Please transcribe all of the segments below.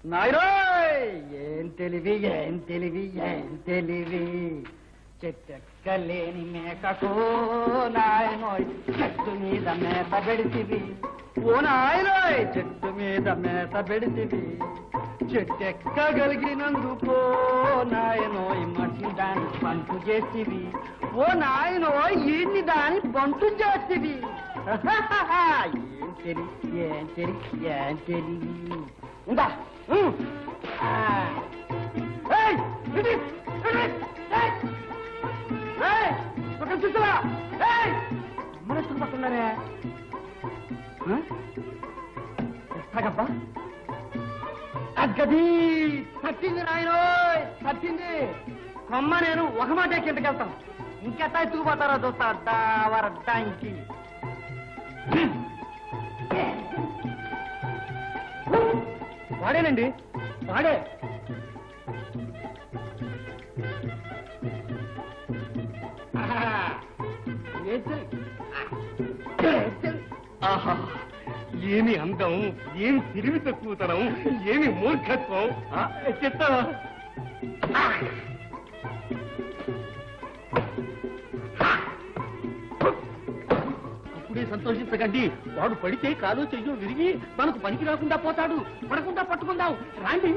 నాయరోయ్ ఏం తెలివి చెట్టెక్కలేని మేకకు నాయనోయ్ చెట్టు మీద మేత పెడితివి ఓ నాయనోయ్ చెట్టు మీద మేత పెడితివి చెట్టెక్కగలిగినందుకో నాయనోయ్ మనిషి దాని పంటు చేతివి ఓ నాయనోయ్ ఈయన్ని దాని పంటు చేతివి ఏం తెలివి ఉందా పడుతున్నారే ఎస్తాగబ్బా అగ్గది తట్టింది నాయనోయ్ తట్టింది కొమ్మ నేను ఒక మాట కిందకెళ్తాను ఇంకెట్టా ఎత్తుకుపోతారో చూస్తా వరద్దానికి వాడేనండి వాడే ఆహా ఏమి అందం ఏమి తిరిగి తక్కువతనం ఏమి మూర్ఖత్వం చెత్త అప్పుడే సంతోషించకండి వాడు పడితే కాలు చెయ్యో విరిగి మనకు పనికి రాకుండా పోతాడు పడకుండా పట్టుకుందాం రాండి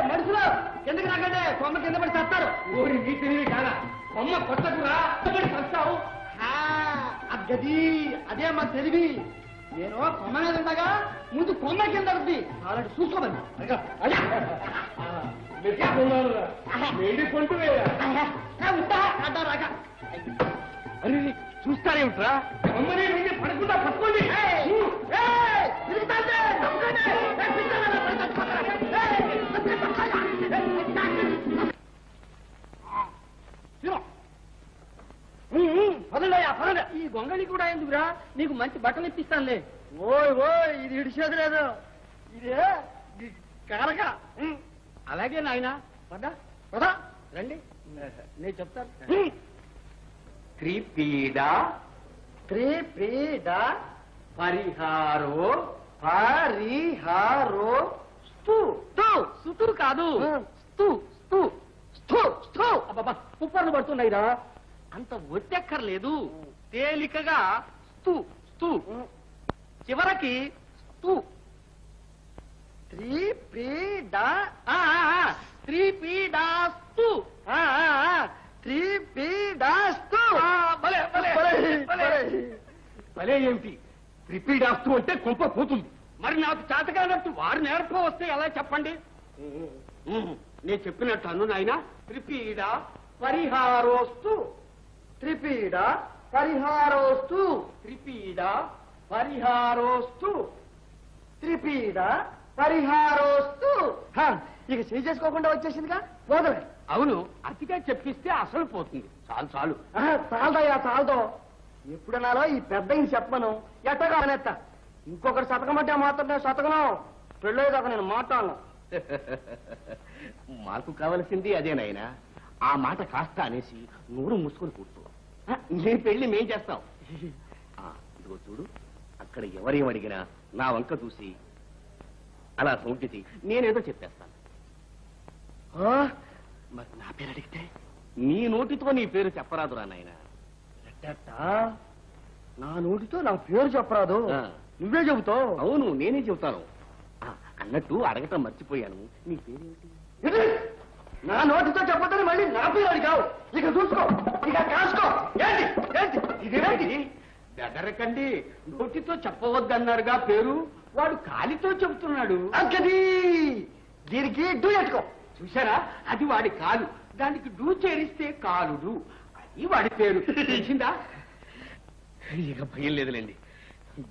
మనుషులు కిందకి రాకండి కొమ్మ కింద పడి చేస్తారు ఓరి నీ తెలివి కాదా కొమ్మ కొట్టకురా పడి వస్తావు అగ్గది అదే మా తెలివి నేను కొమ్మ మీద ఉండగా ముందు కొమ్మ కింద ఉంది అలాంటి చూసుకోమని అరే చూస్తారేమిట్రా కొమ్మనే పడకుండా పట్టుకోండి ఈ గొంగళి కూడా ఎందుకురా నీకు మంచి బట్టలు ఇప్పిస్తానులే ఓయ్ ఇది ఇడిచేది లేదు ఇదే కారక అలాగే నాయన పదా పదా రండి నేను చెప్తాను త్రిపీడ పరిహారో స్తు కాదు కుప్పర్లు పడుతున్నాయిరా అంత ఒట్టెక్కర్లేదు తేలికగా స్తు చివరికి స్తు త్రిపీడాస్తు భలే ఏమిటి త్రిపీడాస్తు అంటే కొంప పోతుంది మరి నాకు చేతకానట్టు వారు నేర్ప వస్తే ఎలా చెప్పండి నేను చెప్పినట్టు అను నాయన త్రిపీడ పరిహారోస్తు త్రిపీడ పరిహారోస్తు త్రిపీడ పరిహారోస్తు త్రిపీడ పరిహారోస్తు ఇక చేయి చేసుకోకుండా వచ్చేసిందిగా పోదలే అవును అతిగా చెప్పిస్తే అసలు పోతుంది చాలు చాలదయ్యా చాలదో ఎప్పుడన్నాలో ఈ పెద్ద చెప్పను ఎట్టగా అనేస్తా ఇంకొకటి శతకమంటే మాత్రం నేను శతకను పెళ్ళేదాకా నేను మాట్లాడను మాకు కావలసింది అదేనాయనా ఆ మాట కాస్త అనేసి నూరు మూసుకొని కూర్చో నీ పెళ్లి మేం చేస్తాం ఇదిగో చూడు అక్కడ ఎవరేమడిగినా నా వంక చూసి అలా సౌంటిసి నేనేదో చెప్పేస్తాను మరి నా పేరు అడిగితే నీ నోటితో నీ పేరు చెప్పరాదురా నాయన నా నోటితో నా పేరు చెప్పరాదు నువ్వే చెబుతావు అవును నేనే చెబుతాను అన్నట్టు అడగటం మర్చిపోయాను నీ పేరేమిటి నా నోటితో చెప్పదని మళ్ళీ నా పేరు అడిగావు ఇక చూసుకో ఇక కాసుకో ఇదేంటి బెదరకండి నోటితో చెప్పవద్దన్నారుగా పేరు వాడు కాలితో చెబుతున్నాడు అంకది దీనికి డూ ఎట్టుకో చూసారా అది వాడి కాలు దానికి డూ చేరిస్తే కాలుడు అది వాడి పేరు తెలిసిందా ఇక భయం లేదులేండి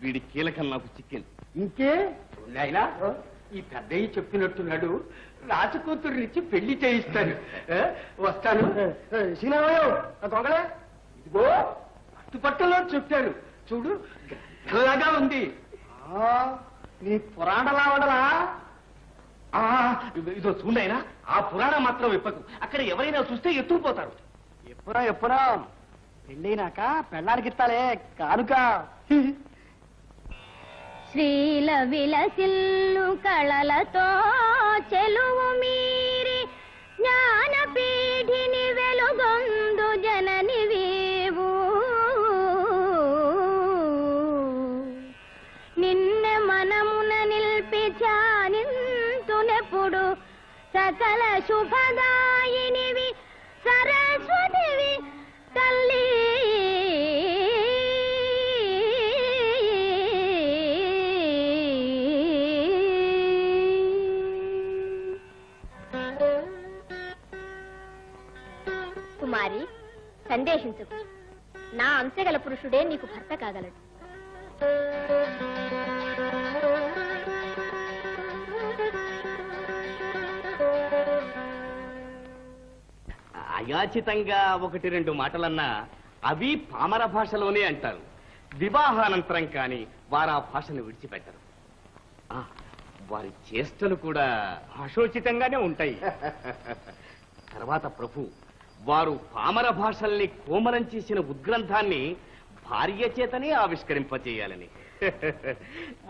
వీడి కీలకం నాకు చిక్కింది ఇంకే ఆయన ఈ పెద్దయ్య చెప్పినట్టున్నాడు రాజకూతురునిచ్చి పెళ్లి చేయిస్తాను వస్తాను దొంగలే ఇదిగో పట్టుపట్టలో చెప్పారు చూడు గలాగా ఉంది నీ పురాణలా ఉండలా ఇదో చూడైనా ఆ పురాణం మాత్రం ఇప్పకు అక్కడ ఎవరైనా చూస్తే ఎత్తుకుపోతారు ఎప్పుడా పెళ్ళైనాక పెళ్ళానికి ఇస్తాలే కానుక శ్రీల విలసిల్లు కళలతో చెలువు మీరి జ్ఞానపీఠిని వెలుగొందు జనని వీవు నిన్నె మనమున నిల్పి ధ్యానింతునెప్పుడు సకల శుభదాయినివి సరస్వతివి తల్లి కుమారి సందేశించుకు నా అంశగల పురుషుడే నీకు భర్త కాగలడు అయాచితంగా ఒకటి రెండు మాటలన్నా అవి పామర భాషలోనే అంటారు. వివాహానంతరం కానీ వారు ఆ భాషను విడిచిపెట్టరు. వారి చేష్టలు కూడా భాషోచితంగానే ఉంటాయి. తర్వాత ప్రభు వారు పామర భాషల్ని కోమలం చేసిన ఉద్గ్రంథాన్ని భార్య చేతనే ఆవిష్కరింపచేయాలని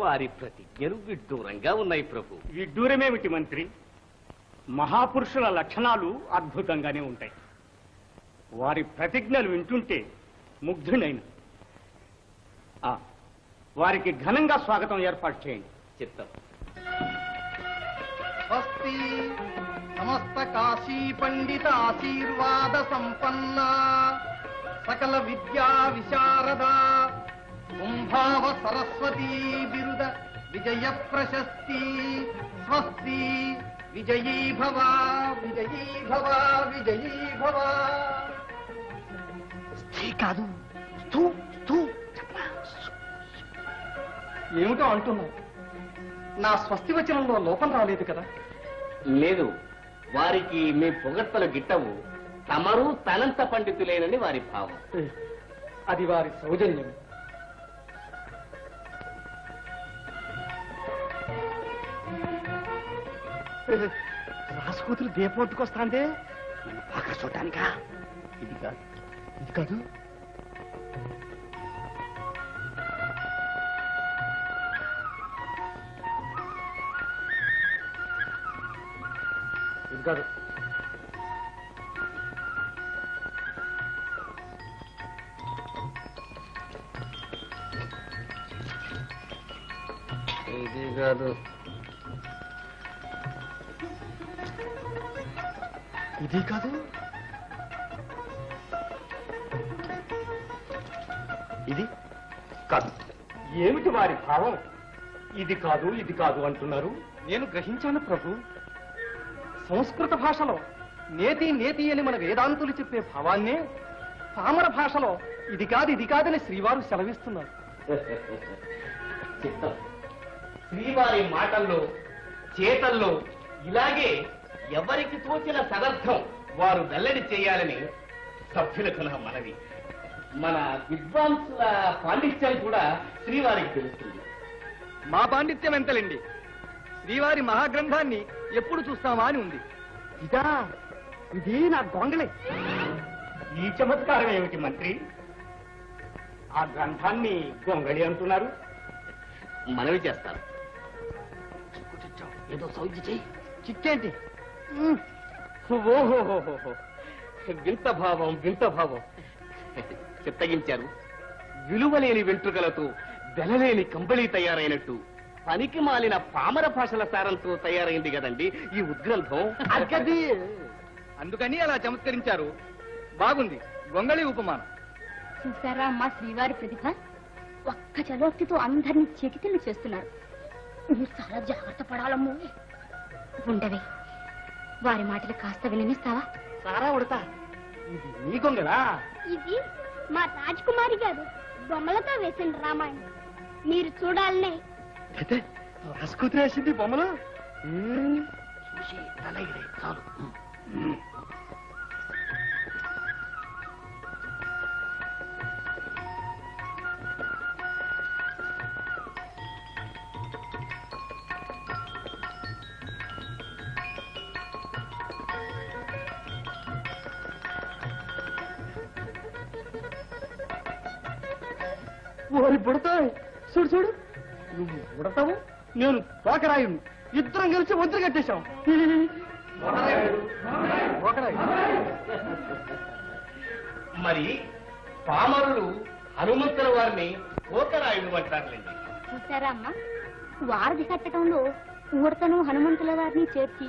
వారి ప్రతిజ్ఞలు విడ్డూరంగా ఉన్నాయి ప్రభు. విడ్డూరమేమిటి మంత్రి? మహాపురుషుల లక్షణాలు అద్భుతంగానే ఉంటాయి. వారి ప్రతిజ్ఞలు వింటుంటే ముగ్ధుడైన వారికి ఘనంగా స్వాగతం ఏర్పాటు చేయండి. చెప్తాం. స్వస్తి సమస్త కాశీ పండిత ఆశీర్వాద సంపన్న సకల విద్యా విశారద కుంభావ సరస్వతీ బిరుద విజయ ప్రశస్తి స్వస్తి విజయీ భవ విజయీ భవ విజయీ భవ. స్త్రీ కాదు ఏమిటో అంటున్నావు? నా స్వస్తి వచనంలో లోపం రాలేదు కదా? లేదు, వారికి మీ పొగడ్తలు గిట్టవు. తమరు తనంత పండితులేనని వారి భావం. అది వారి సౌజన్యం. రాసుకూతులు దీపంతుకొస్తాందే బాగా చూడటానికా? ఇది కాదు, ఇది కాదు. ఇది కాదు. ఇది కాదు. ఇది కాదు. ఇది కాదు. ఏమిటి వారి భావం? ఇది కాదు ఇది కాదు అంటున్నారు. నేను గ్రహించాను ప్రభు. సంస్కృత భాషలో నేతి నేతి అని మన వేదాంతులు చెప్పే భావాన్నే పామర భాషలో ఇది కాదని శ్రీవారు సెలవిస్తున్నారు. చిత్తం. శ్రీవారి మాటల్లో చేతల్లో ఇలాగే ఎవరికి తోచిన సదర్థం వారు వెల్లడి చేయాలని సభ్యులకు నా మనవి. మన విద్వాంసుల పాండిత్యం కూడా శ్రీవారికి తెలుస్తుంది. మా పాండిత్యం ఎంతలండి? శ్రీవారి మహాగ్రంథాన్ని ఎప్పుడు చూస్తామా అని ఉంది. ఇదా ఇది నా గొంగళే. ఈ చమత్కారం ఏమిటి మంత్రి? ఆ గ్రంథాన్ని గొంగళి అంటున్నారు. మనవి చేస్తాను. ఏదో సౌజ్ఞ చెయ్యి. చిక్కేంటి? ఓహోహోహో, వింత భావం వింత భావం. చిత్తగించారు. విలువలేని వెంట్రుకలతో వెలలేని కంబళి తయారైనట్టు పనికి మాలిన పామర భాషల సారంతో తయారైంది కదండి ఈ ఉద్గ్రంథం. అక్కది అందుకని అలా చమత్కరించారు. బాగుంది గొంగళి ఉపమానం. చూసారా అమ్మా శ్రీవారి ప్రతిభ? ఒక్క చలోక్తితో అందరినీ చెకితిల్లు చేస్తున్నారు. మీరు చాలా జాగ్రత్త పడాలమ్మో. ఉండవే, వారి మాటలు కాస్త విననిస్తావా? సారా ఉడతా. ఇది నీ గొంగళా? ఇది మా రాజకుమారి గారు బొమ్మలతో వేసిన రామాయణం. మీరు చూడాలనే. అయితే రాసుకూతురు వేసింది బొమ్మలు. చూసి తలగిరే చాలు. ఓరి పుడతాయి. చూడు చూడు, నువ్వు ఉడతావు, నేను తోకరాయుడు, ఇద్దరం కలిసి వద్దు కట్టేశాం. మరి పామరులు హనుమంతుల వారిని ఓకరాయుడు అంటారులేండి. చూసారా అమ్మా, వారధి కట్టడంలో ఊడతను హనుమంతుల వారిని చేర్చి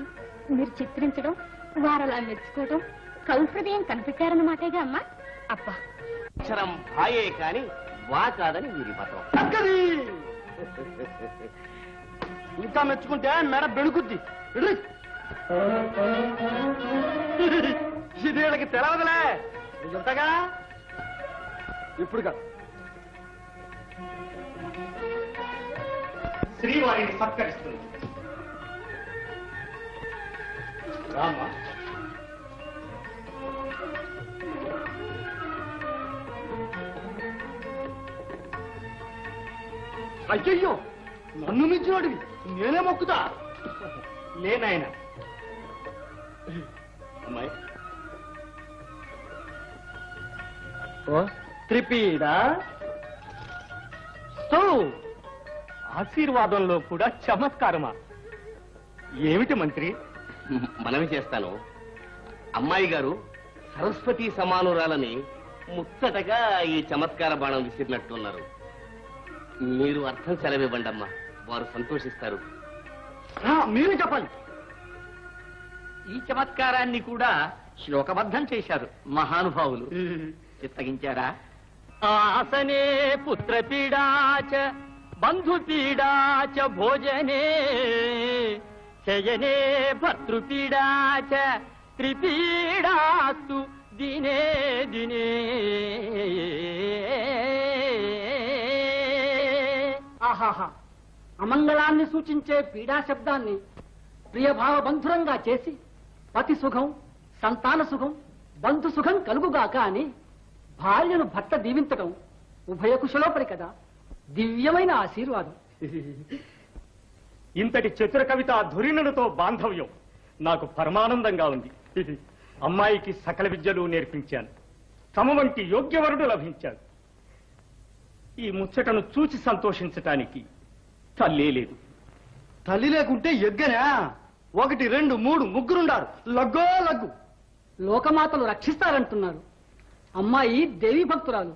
మీరు చిత్రించడం, వారలా మెచ్చుకోవడం కవి హృదయం కనిపెట్టారన్నమాటేగా అమ్మా. అబ్బా, అక్షరం భాయే కాని వా కాదని వీరి మతం. ఇంకా మెచ్చుకుంటే మెడ బెణుకుద్ది. ఇది వీళ్ళకి తెలవదులే, చెప్తాగా ఇప్పుడు కాదు. శ్రీవారిని సత్కరిస్తుంది. రామ, అయ్యయ్యో, నన్ను మించినోడివి, నేనే మొక్కుతా. లేనాయన. అమ్మాయి త్రిపీడ ఆశీర్వాదంలో కూడా చమత్కారమా? ఏమిటి మంత్రి? మనవి చేస్తాను. అమ్మాయి గారు సరస్వతి సమానురాలని ముచ్చటగా ఈ చమత్కార బాణం విసిరినట్టున్నారు. మీరు అర్థం సెలవివ్వండి అమ్మా, వారు సంతోషిస్తారు. మీరే చెప్పాలి. ఈ చమత్కారాన్ని కూడా శ్లోకబద్ధం చేశారు మహానుభావులు. చిత్తగించారా? ఆసనే పుత్రపీడాచ బంధుపీడాచ భోజనే శయనే భర్తృపీడాచ త్రిపీడాస్తు దినే దినే. ఆహాహా, అమంగళాన్ని సూచించే పీడా శబ్దాన్ని ప్రియభావ బంధురంగా చేసి పతి సుఖం, సంతాన సుఖం, బంధు సుఖం కలుగుగాక అని భార్యను భర్త దీవించడం ఉభయ కుశలోపరి కదా. దివ్యమైన ఆశీర్వాదం. ఇంతటి చతుర కవిత ధురిణులతో బాంధవ్యం నాకు పరమానందంగా ఉంది. అమ్మాయికి సకల విద్యలు నేర్పించాను. తమ వంటి యోగ్యవరుడు లభించాడు. ఈ ముచ్చటను చూచి సంతోషించటానికి తల్లే లేదు. తల్లి లేకుంటే ఎగ్గనా? 1, 2, 3 ముగ్గురుండారు. లగ్గో లగ్గు. లోకమాతలు రక్షిస్తారంటున్నారు. అమ్మాయి దేవి భక్తురాలు.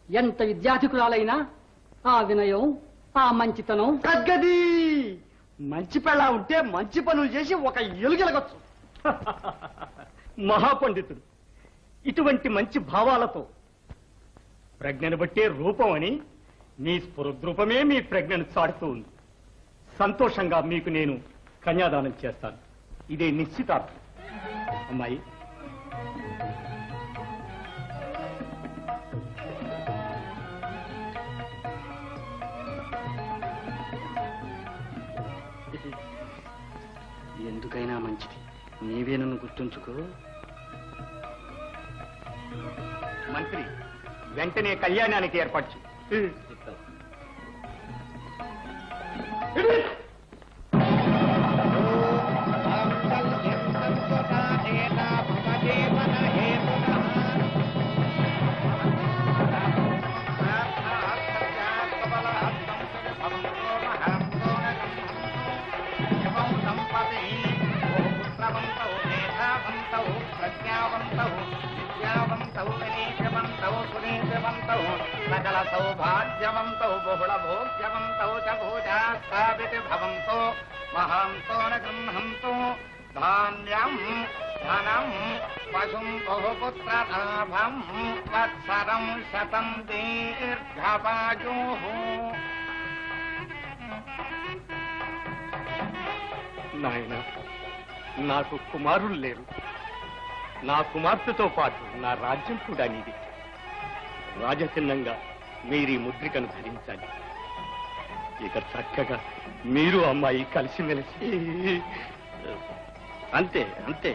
ఎంత విద్యాధికురాలైనా ఆ వినయం, ఆ మంచితనం తగ్గది. మంచి పెళ్ళ ఉంటే మంచి పనులు చేసి ఒక ఎలుగెలగొచ్చు. మహాపండితుడు ఇటువంటి మంచి భావాలతో ప్రజ్ఞను బట్టే రూపం అని మీ స్ఫురద్రూపమే మీ ప్రజ్ఞను చాటుతూ ఉంది. సంతోషంగా మీకు నేను కన్యాదానం చేస్తాను. ఇదే నిశ్చితార్థం. అమ్మాయి, ఎందుకైనా మంచిది, నీవే నన్ను గుర్తుంచుకో. మంత్రి వెంటనే కళ్యాణానికి ఏర్పాటు చేయి. సకల సౌభాగ్యవంతౌ బహుళ భోగ్యవంతౌ చ భూజా స్థాపిత భవంతో మహాంతో న గృహంతో ధాన్యం ధనం పశుం బహుపుత్రలాభం వత్సరం శతం దీర్ఘపాయు. నాయన, నాకు కుమారులు లేరు. నా కుమార్తెతో పాటు నా రాజ్యం కూడా నీది. రాజచిహ్నంగా మీరీ ముద్రికను ధరించాలి. ఇక చక్కగా మీరు అమ్మాయి కలిసిమెలిసి. అంతే అంతే.